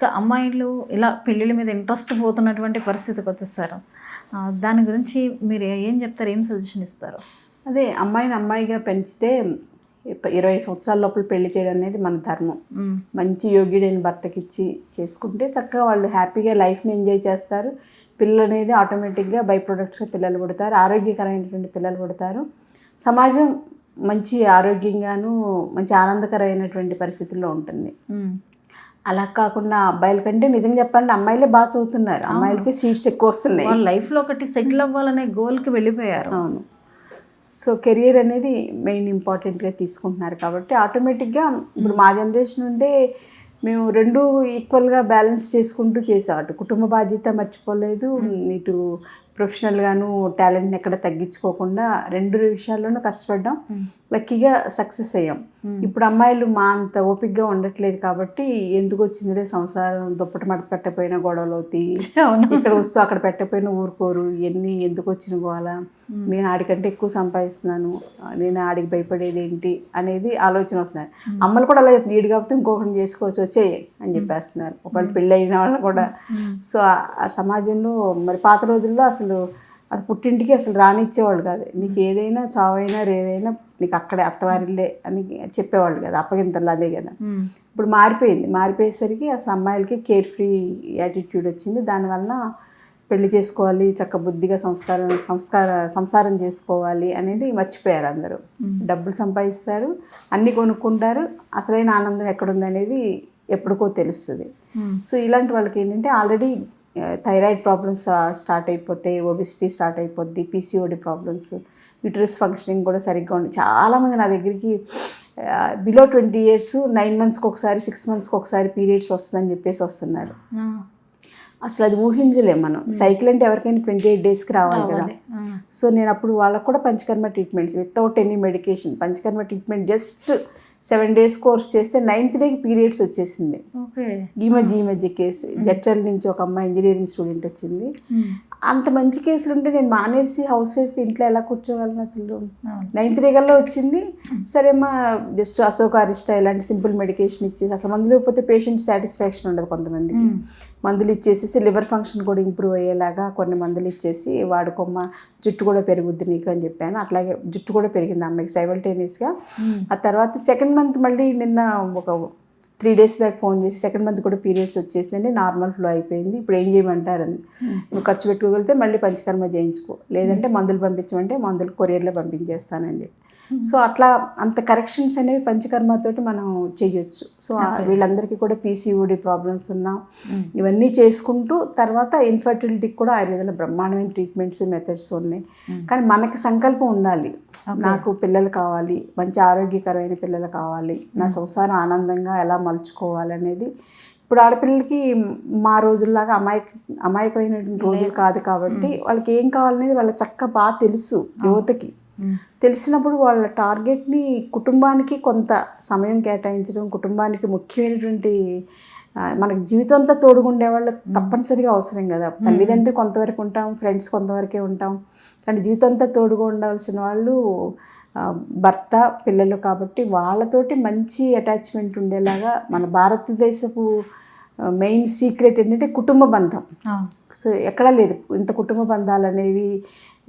ఇంకా అమ్మాయిలు ఇలా పెళ్ళిళ్ళ మీద ఇంట్రెస్ట్ పోతున్నటువంటి పరిస్థితికి వచ్చేసారు. దాని గురించి మీరు ఏం చెప్తారు? ఏం సజెషన్ ఇస్తారు? అదే అమ్మాయిని అమ్మాయిగా పెంచితే 20 సంవత్సరాల లోపల పెళ్లి చేయడం అనేది మన ధర్మం. మంచి యోగ్యుడైన భర్తకి ఇచ్చి చేసుకుంటే చక్కగా వాళ్ళు హ్యాపీగా లైఫ్ని ఎంజాయ్ చేస్తారు. పిల్లలు అనేది ఆటోమేటిక్గా బై ప్రొడక్ట్స్గా పిల్లలు పుడతారు, ఆరోగ్యకరమైనటువంటి పిల్లలు పుడతారు. సమాజం మంచి ఆరోగ్యంగాను మంచి ఆనందకరమైనటువంటి పరిస్థితుల్లో ఉంటుంది. అలా కాకుండా అబ్బాయిల కంటే నిజంగా చెప్పాలంటే అమ్మాయిలే బాగా చదువుతున్నారు. అమ్మాయిలకి సీట్స్ ఎక్కువ వస్తున్నాయి. వాళ్ళ లైఫ్లో ఒకటి సెటిల్ అవ్వాలనే గోల్కి వెళ్ళిపోయారు. అవును. సో కెరియర్ అనేది మెయిన్ ఇంపార్టెంట్గా తీసుకుంటున్నారు కాబట్టి ఆటోమేటిక్గా ఇప్పుడు మా జనరేషన్ ఉంటే మేము రెండు ఈక్వల్గా బ్యాలెన్స్ చేసుకుంటూ చేసాం. అటు కుటుంబ బాధ్యత మర్చిపోలేదు, ఇటు ప్రొఫెషనల్గాను టాలెంట్ని ఎక్కడ తగ్గించుకోకుండా రెండు విషయాల్లోనూ కష్టపడ్డాం. లక్కీగా సక్సెస్ అయ్యాం. ఇప్పుడు అమ్మాయిలు మా అంత ఓపికగా ఉండట్లేదు కాబట్టి ఎందుకు వచ్చిందిలే సంసారం, దుప్పటి మడత పెట్టకపోయినా గొడవలు అవుతాయి, ఇక్కడ వస్తూ అక్కడ పెట్టకపోయినా ఊరుకోరు, ఇవన్నీ ఎందుకు వచ్చిన గోల, నేను ఆడికంటే ఎక్కువ సంపాదిస్తున్నాను, నేను ఆడికి భయపడేది ఏంటి అనేది ఆలోచన వస్తున్నారు. అమ్మలు కూడా అలా చెప్తున్నారు, నీడు కాబట్టి ఇంకొకరిని చేసుకోవచ్చు వచ్చేయి అని చెప్పేస్తున్నారు, ఒకళ్ళు పెళ్ళి అయిన వాళ్ళు కూడా. సో ఆ సమాజంలో మరి పాత రోజుల్లో అసలు అది పుట్టింటికి అసలు రానిచ్చేవాళ్ళు కాదు. నీకు ఏదైనా చావైనా రేవైనా నీకు అక్కడే అత్తవారిల్లే అని చెప్పేవాళ్ళు కదా, అప్పగింతలు అదే కదా. ఇప్పుడు మారిపోయేసరికి అసలు అమ్మాయిలకి కేర్ ఫ్రీ యాటిట్యూడ్ వచ్చింది. దానివల్ల పెళ్లి చేసుకోవాలి, చక్క బుద్ధిగా సంసారం చేసుకోవాలి అనేది మర్చిపోయారు అందరూ. డబ్బులు సంపాదిస్తారు, అన్నీ కొనుక్కుంటారు, అసలైన ఆనందం ఎక్కడుంది అనేది ఎప్పటికో తెలుస్తుంది. సో ఇలాంటి వాళ్ళకి ఏంటంటే ఆల్రెడీ థైరాయిడ్ ప్రాబ్లమ్స్ స్టార్ట్ అయిపోతాయి, ఒబిసిటీ స్టార్ట్ అయిపోద్ది, పీసీఓడి ప్రాబ్లమ్స్, యూటరస్ ఫంక్షనింగ్ కూడా సరిగ్గా ఉంది. చాలామంది నా దగ్గరికి బిలో 20 years 9 monthsకి ఒకసారి 6 monthsకి ఒకసారి పీరియడ్స్ వస్తుందని చెప్పేసి వస్తున్నారు. అసలు అది ఊహించలేము మనం. సైకిల్ అంటే ఎవరికైనా 28 daysకి రావాలి కదా. సో నేను అప్పుడు వాళ్ళకు కూడా panchakarma treatments without any medication, panchakarma treatment just 7 days course చేస్తే 9th dayకి పీరియడ్స్ వచ్చేసింది. ఈ మధ్య కేసు జడ్చర్ల నుంచి ఒక అమ్మాయి ఇంజనీరింగ్ స్టూడెంట్ వచ్చింది. అంత మంచి కేసులు ఉంటే నేను మానేసి హౌస్ వైఫ్కి ఇంట్లో ఎలా కూర్చోగలను? అసలు 9th day కల్లా వచ్చింది. సరేమ్మా జస్ట్ అశోకారిష్ట ఇలాంటి సింపుల్ మెడికేషన్ ఇచ్చేసి, అసలు మందులు ఇవ్వకపోతే పేషెంట్ సాటిస్ఫాక్షన్ ఉండదు కొంతమందికి. మందులు ఇచ్చేసి లివర్ ఫంక్షన్ కూడా ఇంప్రూవ్ అయ్యేలాగా కొన్ని మందులు ఇచ్చేసి వాడుకోమ్మ, జుట్టు కూడా పెరుగుద్ది నీకు అని చెప్పాను. అట్లాగే జుట్టు కూడా పెరిగింది అమ్మాయికి సైమల్టేనియస్గా. ఆ తర్వాత 2nd month మళ్ళీ నిన్న ఒక 3 days బ్యాక్ ఫోన్ చేసి 2nd month కూడా పీరియడ్స్ వచ్చేసిందండి, నార్మల్ ఫ్లో అయిపోయింది, ఇప్పుడు ఏం చేయమంటారు అని. నువ్వు ఖర్చు పెట్టుకోగలిగితే మళ్ళీ పంచకర్మ చేయించుకో, లేదంటే మందులు పంపించమంటే మందులు కొరియర్లో పంపించేస్తానండి. సో అట్లా అంత కరెక్షన్స్ అనేవి పంచకర్మతోటి మనం చేయొచ్చు. సో వీళ్ళందరికీ కూడా పీసీఓడి ప్రాబ్లమ్స్ ఉన్నా ఇవన్నీ చేసుకుంటూ తర్వాత ఇన్ఫర్టిలిటీకి కూడా ఆయుర్వేదంలో బ్రహ్మాండమైన ట్రీట్మెంట్స్ మెథడ్స్ ఉన్నాయి. కానీ మనకి సంకల్పం ఉండాలి, నాకు పిల్లలు కావాలి, మంచి ఆరోగ్యకరమైన పిల్లలు కావాలి, నా సంసారం ఆనందంగా ఎలా మలుచుకోవాలి అనేది. ఇప్పుడు ఆడపిల్లలకి మా రోజుల్లాగా అమాయకమైన రోజులు కాదు కాబట్టి వాళ్ళకి ఏం కావాలనేది వాళ్ళ చక్కగా బాగా తెలుసు. యువతకి తెలిసినప్పుడు వాళ్ళ టార్గెట్ని కుటుంబానికి కొంత సమయం కేటాయించడం, కుటుంబానికి ముఖ్యమైనటువంటి మనకి జీవితం అంతా తోడుగుండే వాళ్ళు తప్పనిసరిగా అవసరం కదా. తల్లిదండ్రులు కొంతవరకు ఉంటాం, ఫ్రెండ్స్ కొంతవరకే ఉంటాం, కానీ జీవితం అంతా తోడుగా ఉండవలసిన వాళ్ళు భర్త పిల్లలు. కాబట్టి వాళ్ళతోటి మంచి అటాచ్మెంట్ ఉండేలాగా మన భారతదేశపు మెయిన్ సీక్రెట్ ఏంటంటే కుటుంబ బంధం. సో ఎక్కడా లేదు, ఇంత కుటుంబ బంధాలు అనేవి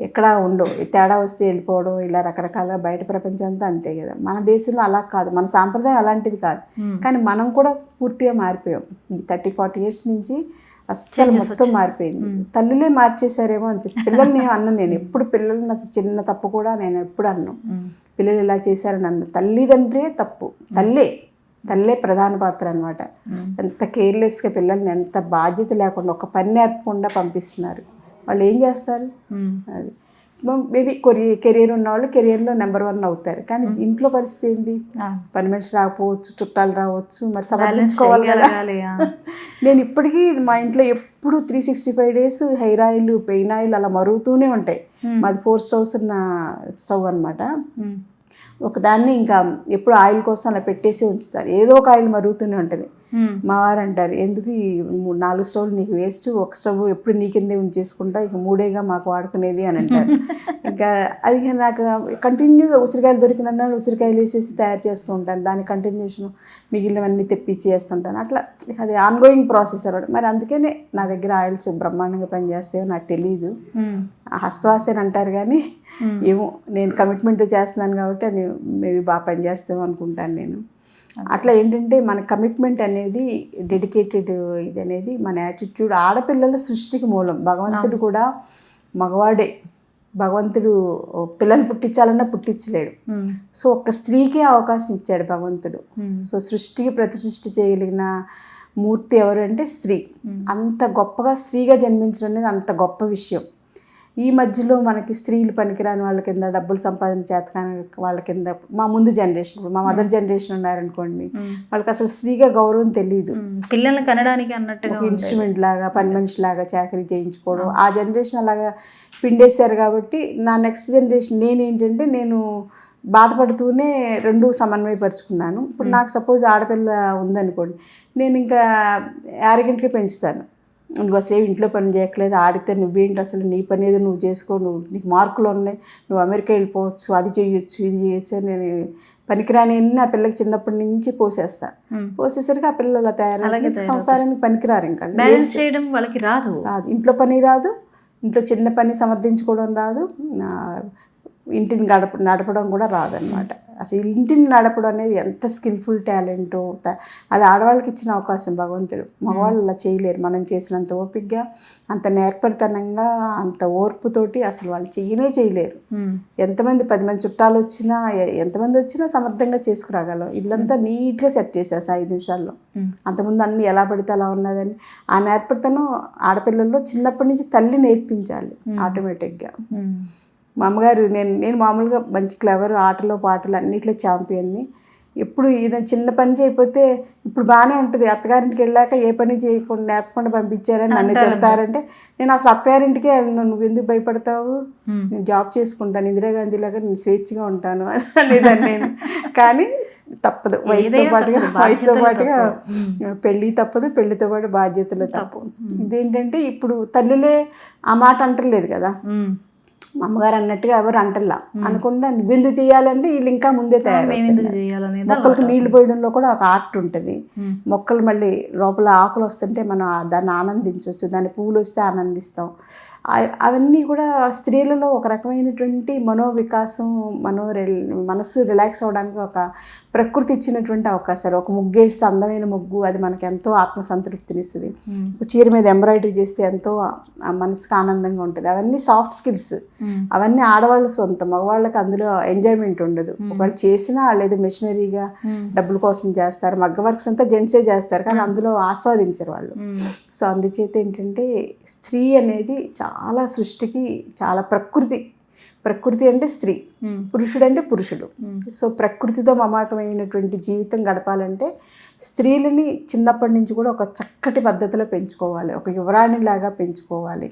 ఎక్కడా ఉండవు. తేడా వస్తే వెళ్ళిపోవడం, ఇలా రకరకాల బయట ప్రపంచం అంతా అంతే కదా. మన దేశంలో అలా కాదు, మన సాంప్రదాయం అలాంటిది కాదు. కానీ మనం కూడా పూర్తిగా మారిపోయాం. 30-40 years నుంచి అస్సలు మొత్తం మారిపోయింది. తల్లులే మార్చేశారేమో అనిపిస్తుంది. పిల్లల్ని అన్నాను నేను ఎప్పుడు, పిల్లల్ని అసలు చిన్న తప్పు కూడా నేను ఎప్పుడు అన్నాను, పిల్లలు ఇలా చేశారని అన్న. తల్లిదండ్రే తప్పు, తల్లే ప్రధాన పాత్ర అనమాట. ఎంత కేర్లెస్గా పిల్లల్ని, ఎంత బాధ్యత లేకుండా, ఒక పని నేర్పకుండా పంపిస్తున్నారు. వాళ్ళు ఏం చేస్తారు? అది మేబీ కెరీర్ ఉన్నవాళ్ళు కెరీర్లో నెంబర్ 1 అవుతారు. కానీ ఇంట్లో పరిస్థితి ఏంటి? పని మనిషి రాకపోవచ్చు, చుట్టాలు రావచ్చు, మరి సమర్థించుకోవాలి కదా. నేను ఇప్పటికీ మా ఇంట్లో ఎప్పుడు 365 days hair oil, pain oil అలా మరుగుతూనే ఉంటాయి. మాది 4 stoves ఉన్న స్టవ్ అనమాట. ఒకదాన్ని ఇంకా ఎప్పుడు ఆయిల్ కోసం అలా పెట్టేసి ఉంచుతారు, ఏదో ఒక ఆయిల్ మరుగుతూనే ఉంటుంది. మా వారు అంటారు, ఎందుకు ఈ 4 స్టవ్లు నీకు వేస్ట్, ఒక స్టవ్ ఎప్పుడు నీ కిందే ఉంచేసుకుంటా, ఇక 3గా మాకు వాడుకునేది అని అంటారు. ఇంకా అది నాకు కంటిన్యూగా ఉసిరికాయలు దొరికిన ఉసిరికాయలు వేసేసి తయారు చేస్తూ ఉంటాను, దాని కంటిన్యూషన్ మిగిలినవన్నీ తెప్పించి చేస్తుంటాను. అట్లా అది ఆన్గోయింగ్ ప్రాసెస్ అన్నమాట. మరి అందుకనే నా దగ్గర ఆయిల్స్ బ్రహ్మాండంగా పనిచేస్తాయో నాకు తెలియదు. హస్తవాసి అని అంటారు కానీ ఏమో నేను కమిట్మెంట్తో చేస్తున్నాను కాబట్టి అది మేబీ బాగా పనిచేస్తామో అనుకుంటాను నేను. అట్లా ఏంటంటే మన కమిట్మెంట్ అనేది, డెడికేటెడ్ ఇది అనేది మన యాటిట్యూడ్. ఆడపిల్లల సృష్టికి మూలం. భగవంతుడు కూడా మగవాడే. భగవంతుడు పిల్లల్ని పుట్టించాలన్నా పుట్టించలేడు. సో ఒక్క స్త్రీకే అవకాశం ఇచ్చాడు భగవంతుడు. సో సృష్టికి ప్రతిసృష్టి చేయగలిగిన మూర్తి ఎవరు అంటే స్త్రీ. అంత గొప్పగా స్త్రీగా జన్మించడం అనేది అంత గొప్ప విషయం. ఈ మధ్యలో మనకి స్త్రీలు పనికిరాని వాళ్ళ కింద, డబ్బులు సంపాదన చేతకాని వాళ్ళ కింద, మా ముందు జనరేషన్, మా మదర్ జనరేషన్ ఉన్నారనుకోండి, వాళ్ళకి అసలు స్త్రీగా గౌరవం తెలియదు. పిల్లల్ని కనడానికి అన్నట్టుగా ఇన్స్ట్రుమెంట్ లాగా, పని మనిషి లాగా చాకరీ చేయించుకోవడం, ఆ జనరేషన్ అలాగా పిండేశారు. కాబట్టి నా నెక్స్ట్ జనరేషన్ నేనేంటంటే, నేను బాధపడుతూనే రెండు సమన్వయపరుచుకున్నాను. ఇప్పుడు నాకు సపోజ్ ఆడపిల్ల ఉందనుకోండి, నేను ఇంకా యారగెంట్గా పెంచుతాను. నువ్వు అసలు ఇంట్లో పని చేయట్లేదు, ఆడితే నువ్వేంటి అసలు, నీ పని ఏదో నువ్వు చేసుకో, నీకు మార్కులు ఉన్నాయి, నువ్వు అమెరికా వెళ్ళిపోవచ్చు, అది చేయొచ్చు ఇది చేయొచ్చు అని నేను పనికిరాని ఆ పిల్లకి చిన్నప్పటి నుంచి పోసేస్తాను. పోసేసరికి ఆ పిల్లలు అలా తయారు, సంసారానికి పనికిరారు. ఇంకా బ్యాలెన్స్ చేయడం వాళ్ళకి రాదు. ఇంట్లో పని రాదు, ఇంట్లో చిన్న పని సమర్థించుకోవడం రాదు, ఇంటిని నడపడం కూడా రాదనమాట. అసలు ఇంటిని నడపడం అనేది ఎంత స్కిల్ఫుల్ టాలెంటో, అది ఆడవాళ్ళకి ఇచ్చిన అవకాశం భగవంతుడు. మగవాళ్ళు అలా చేయలేరు. మనం చేసినంత ఓపికగా, అంత నేర్పరితనంగా, అంత ఓర్పుతోటి అసలు వాళ్ళు చేయలేరు. ఎంతమంది 10 మంది చుట్టాలు వచ్చినా, ఎంతమంది వచ్చినా సమర్థంగా చేసుకురాగలం. ఇల్లంతా నీట్గా సెట్ చేసేస్తా 5 నిమిషాల్లో. అంతకుముందు అన్నీ ఎలా పడితే అలా ఉన్నదని. ఆ నేర్పరితనం ఆడపిల్లల్లో చిన్నప్పటి నుంచి తల్లి నేర్పించాలి ఆటోమేటిక్గా. మా అమ్మగారు, నేను మామూలుగా మంచి క్లవర్, ఆటలో పాటలు అన్నిట్లో ఛాంపియన్ని. ఎప్పుడు ఏదైనా చిన్న పని చేయకపోతే, ఇప్పుడు బాగానే ఉంటుంది, అత్తగారింటికి వెళ్ళాక ఏ పని చేయకుండా నేర్పకుండా పంపించారని నన్ను తిడతారంటే, నేను అసలు అత్తగారింటికే వెళ్ళను. నువ్వు ఎందుకు భయపడతావు, నేను జాబ్ చేసుకుంటాను, ఇందిరాగాంధీలాగా నేను స్వేచ్ఛగా ఉంటాను అనేదాన్ని నేను. కానీ తప్పదు, వయసుతో పాటుగా పెళ్ళి తప్పదు, పెళ్లితో పాటు బాధ్యతలు తప్పు. ఇదేంటంటే ఇప్పుడు తల్లులే ఆ మాట అంటలేదు కదా, మా అమ్మగారు అన్నట్టుగా ఎవరు అంటల్లా. అనుకుండా నువ్వెందుకు చేయాలంటే వీళ్ళు ఇంకా ముందే తయారవుతారు. మొక్కలకు నీళ్లు పోయడంలో కూడా ఒక ఆర్ట్ ఉంటుంది. మొక్కలు మళ్ళీ లోపల ఆకులు వస్తుంటే మనం దాన్ని ఆనందించవచ్చు, దాని పువ్వులు వస్తే ఆనందిస్తాం. అవన్నీ కూడా స్త్రీలలో ఒక రకమైనటువంటి మనోవికాసం, మనస్సు రిలాక్స్ అవ్వడానికి ఒక ప్రకృతి ఇచ్చినటువంటి అవకాశాలు. ఒక ముగ్గు వేస్తే అందమైన ముగ్గు, అది మనకు ఎంతో ఆత్మసంతృప్తినిస్తుంది. చీర మీద ఎంబ్రాయిడరీ చేస్తే ఎంతో మనసుకు ఆనందంగా ఉంటుంది. అవన్నీ సాఫ్ట్ స్కిల్స్, అవన్నీ ఆడవాళ్ళ సొంతం. మగవాళ్ళకి అందులో ఎంజాయ్మెంట్ ఉండదు. ఒకవేళ చేసినా వాళ్ళు ఏదో మిషనరీగా డబ్బుల కోసం చేస్తారు. మగ్గ వర్క్స్ అంతా జెంట్సే చేస్తారు, కానీ అందులో ఆస్వాదించరు వాళ్ళు. సో అందుచేత ఏంటంటే స్త్రీ అనేది చాలా సృష్టికి చాలా ప్రకృతి అంటే స్త్రీ, పురుషుడు అంటే పురుషుడు. సో ప్రకృతితో మమేకమైనటువంటి జీవితం గడపాలంటే స్త్రీలని చిన్నప్పటి నుంచి కూడా ఒక చక్కటి పద్ధతిలో పెంచుకోవాలి, ఒక యువరాణిలాగా పెంచుకోవాలి.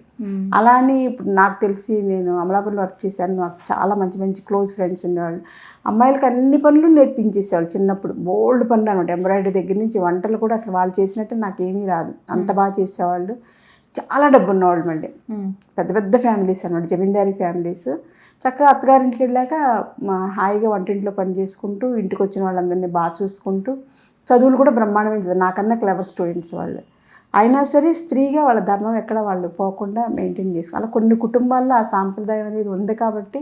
అలా అని ఇప్పుడు నాకు తెలిసి, నేను అమలాపురంలో వర్క్ చేశాను, నాకు చాలా మంచి మంచి క్లోజ్ ఫ్రెండ్స్ ఉండేవాళ్ళు. అమ్మాయిలకి అన్ని పనులు నేర్పించేసేవాళ్ళు చిన్నప్పుడు, బోల్డ్ పనులు అనమాట. ఎంబ్రాయిడరీ దగ్గర నుంచి వంటలు కూడా అసలు వాళ్ళు చేసినట్టు నాకేమీ రాదు, అంత బాగా చేసేవాళ్ళు. చాలా డబ్బు ఉన్నవాళ్ళు మళ్ళీ, పెద్ద పెద్ద ఫ్యామిలీస్ అన్నమాట, జమీందారీ ఫ్యామిలీస్. చక్కగా అత్తగారింటికి వెళ్ళాక హాయిగా వంటింట్లో పని చేసుకుంటూ, ఇంటికి వచ్చిన వాళ్ళందరినీ బాగా చూసుకుంటూ, చదువులు కూడా బ్రహ్మాండమైన చదువు, నాకన్నా క్లవర్ స్టూడెంట్స్ వాళ్ళు. అయినా సరే స్త్రీగా వాళ్ళ ధర్మం ఎక్కడ వాళ్ళు పోకుండా మెయింటైన్ చేసుకోవాలి. అలా కొన్ని కుటుంబాల్లో ఆ సాంప్రదాయం అనేది ఉంది కాబట్టి